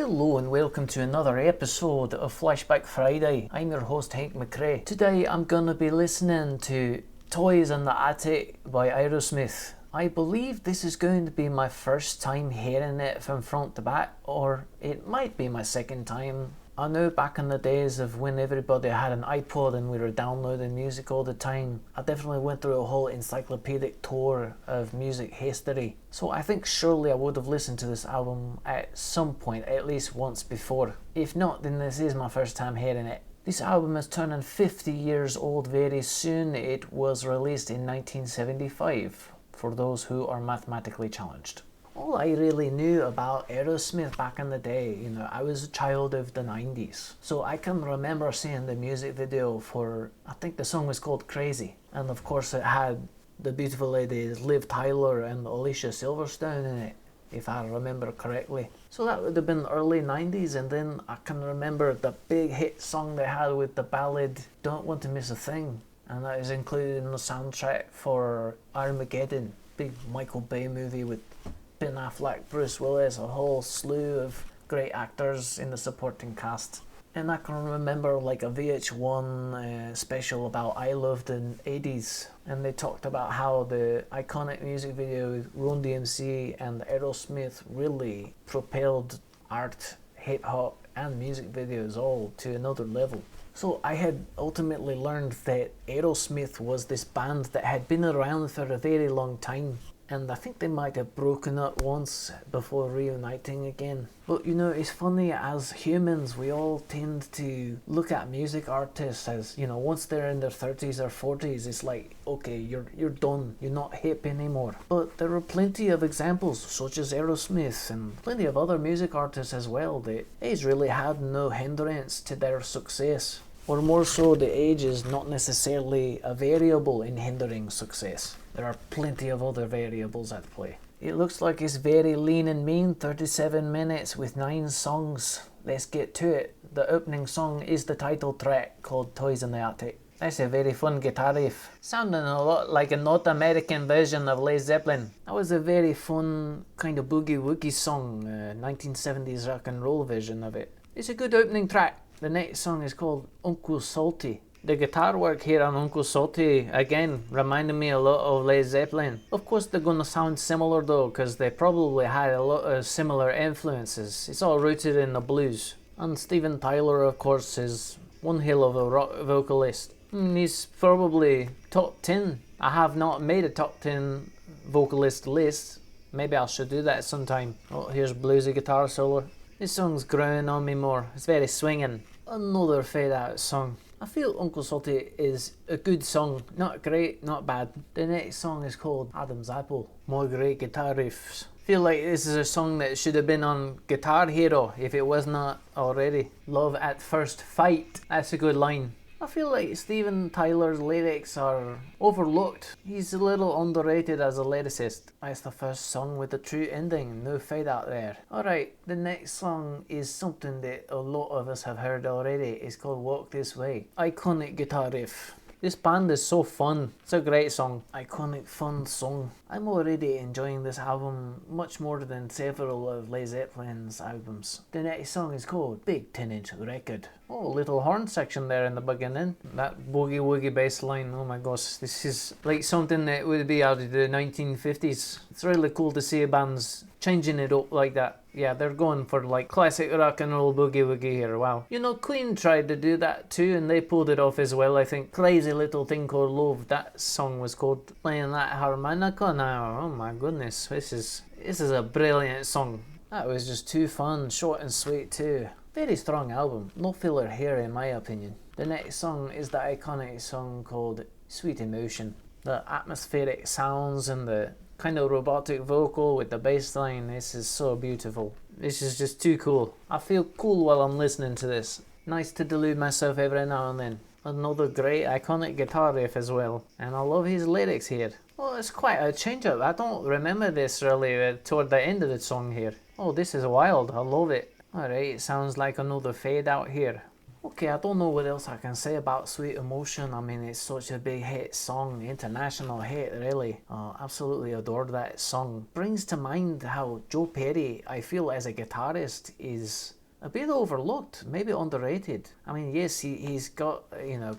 Hello and welcome to another episode of Flashback Friday. I'm your host Hank McRae. Today I'm going to be listening to Toys in the Attic by Aerosmith. I believe this is going to be my first time hearing it from front to back, or it might be my second time. I know back in the days of when everybody had an iPod and we were downloading music all the time, I definitely went through a whole encyclopedic tour of music history. So I think surely I would have listened to this album at some point, at least once before. If not, then this is my first time hearing it. This album is turning 50 years old very soon. It was released in 1975, for those who are mathematically challenged. All I really knew about Aerosmith back in the day, I was a child of the 90s. So I can remember seeing the music video for, I think the song was called Crazy. And of course it had the beautiful ladies Liv Tyler and Alicia Silverstone in it, if I remember correctly. So that would have been early 90s, and then I can remember the big hit song they had with the ballad Don't Want to Miss a Thing. And that is included in the soundtrack for Armageddon, big Michael Bay movie with Ben Affleck, Bruce Willis, a whole slew of great actors in the supporting cast. And I can remember like a VH1 special about I Love the 80s, and they talked about how the iconic music video with Run DMC and Aerosmith really propelled art, hip hop and music videos all to another level. So I had ultimately learned that Aerosmith was this band that had been around for a very long time. And I think they might have broken up once before reuniting again. But it's funny, as humans we all tend to look at music artists as, once they're in their 30s or 40s, it's like, okay, you're done, you're not hip anymore. But there are plenty of examples, such as Aerosmith and plenty of other music artists as well, that age really had no hindrance to their success. Or more so, the age is not necessarily a variable in hindering success. There are plenty of other variables at play. It looks like it's very lean and mean, 37 minutes with 9 songs. Let's get to it. The opening song is the title track called Toys in the Attic. That's a very fun guitar riff, sounding a lot like a North American version of Led Zeppelin. That was a very fun kind of boogie woogie song, 1970s rock and roll version of it. It's a good opening track. The next song is called Uncle Salty. The guitar work here on Uncle Salty, again, reminded me a lot of Led Zeppelin. Of course they're going to sound similar though, because they probably had a lot of similar influences. It's all rooted in the blues. And Steven Tyler, of course, is one hell of a rock vocalist. He's probably top 10. I have not made a top 10 vocalist list. Maybe I should do that sometime. Oh, here's bluesy guitar solo. This song's growing on me more. It's very swinging. Another fade out song. I feel Uncle Salty is a good song. Not great, not bad. The next song is called Adam's Apple. More great guitar riffs. Feel like this is a song that should have been on Guitar Hero if it was not already. Love at first fight. That's a good line. I feel like Steven Tyler's lyrics are overlooked. He's a little underrated as a lyricist. That's the first song with a true ending, no fade out there. Alright, the next song is something that a lot of us have heard already. It's called Walk This Way. Iconic guitar riff. This band is so fun. It's a great song. Iconic, fun song. I'm already enjoying this album much more than several of Led Zeppelin's albums. The next song is called Big 10-inch Record. Oh, little horn section there in the beginning. That boogie woogie bass line. Oh my gosh, this is like something that would be out of the 1950s. It's really cool to see bands changing it up like that. Yeah, they're going for like classic rock and roll boogie woogie here, wow. Queen tried to do that too and they pulled it off as well, I think. Crazy Little Thing Called Love, that song was called. Playing that harmonica now, oh my goodness, this is a brilliant song. That was just too fun, short and sweet too. Very strong album, no filler here in my opinion. The next song is the iconic song called Sweet Emotion. The atmospheric sounds and the kind of robotic vocal with the bass line, this is so beautiful. This is just too cool. I feel cool while I'm listening to this. Nice to delude myself every now and then. Another great iconic guitar riff as well. And I love his lyrics here. Well, it's quite a change up. I don't remember this really toward the end of the song here. Oh, this is wild. I love it. Alright, it sounds like another fade out here. Okay, I don't know what else I can say about Sweet Emotion. I mean, it's such a big hit song, international hit, really. Absolutely adored that song. Brings to mind how Joe Perry, I feel as a guitarist, is a bit overlooked, maybe underrated. I mean, yes, he's got,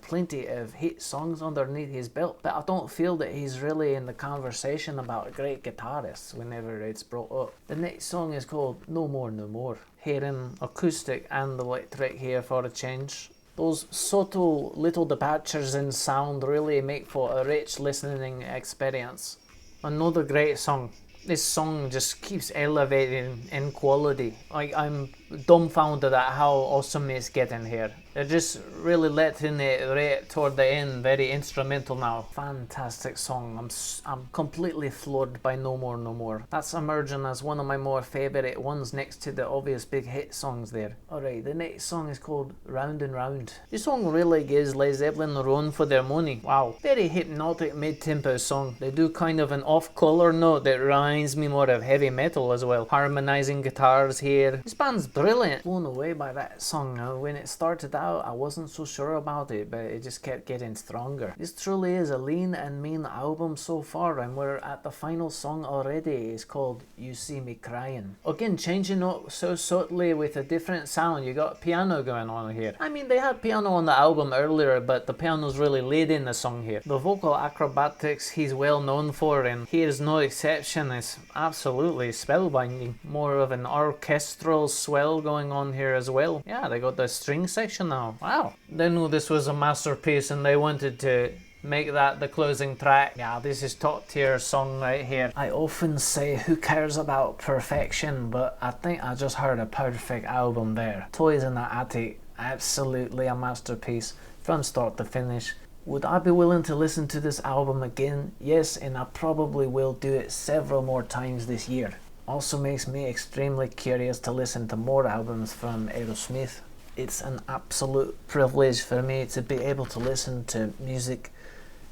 plenty of hit songs underneath his belt, but I don't feel that he's really in the conversation about great guitarists whenever it's brought up. The next song is called No More No More. Hearing acoustic and electric here for a change. Those subtle little departures in sound really make for a rich listening experience. Another great song. This song just keeps elevating in quality. I'm dumbfounded at how awesome it's getting here. They're just really letting it right toward the end, very instrumental now. Fantastic song. I'm completely floored by No More No More. That's emerging as one of my more favourite ones next to the obvious big hit songs there. Alright, the next song is called Round and Round. This song really gives Led Zeppelin a run for their money. Wow. Very hypnotic mid-tempo song. They do kind of an off-color note that reminds me more of heavy metal as well. Harmonising guitars here. This band's brilliant. Blown away by that song. When it started out, I wasn't so sure about it, but it just kept getting stronger. This truly is a lean and mean album so far, and we're at the final song already. It's called You See Me Crying. Again, changing up so subtly with a different sound. You got piano going on here. I mean, they had piano on the album earlier, but the piano's really leading the song here. The vocal acrobatics he's well known for, and here's no exception. It's absolutely spellbinding. More of an orchestral swell going on here as well. Yeah, they got the string section now. Wow. They knew this was a masterpiece and they wanted to make that the closing track. Yeah, this is top tier song right here. I often say who cares about perfection, but I think I just heard a perfect album there. Toys in the Attic, absolutely a masterpiece from start to finish. Would I be willing to listen to this album again? Yes, and I probably will do it several more times this year. Also makes me extremely curious to listen to more albums from Aerosmith. It's an absolute privilege for me to be able to listen to music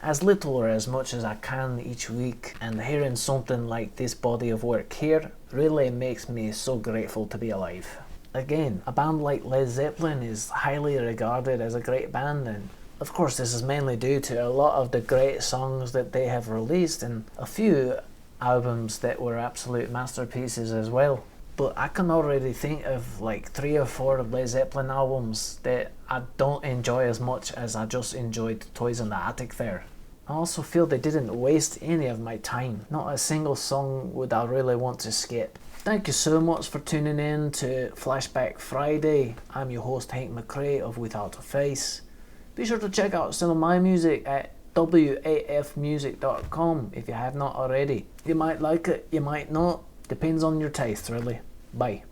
as little or as much as I can each week, and hearing something like this body of work here really makes me so grateful to be alive. Again, a band like Led Zeppelin is highly regarded as a great band, and of course this is mainly due to a lot of the great songs that they have released and a few albums that were absolute masterpieces as well. But I can already think of like 3 or 4 Led Zeppelin albums that I don't enjoy as much as I just enjoyed Toys in the Attic there. I also feel they didn't waste any of my time. Not a single song would I really want to skip. Thank you so much for tuning in to Flashback Friday. I'm your host Hank McRae of Without a Face. Be sure to check out some of my music at wafmusic.com if you have not already. You might like it, you might not. Depends on your taste, really. Bye.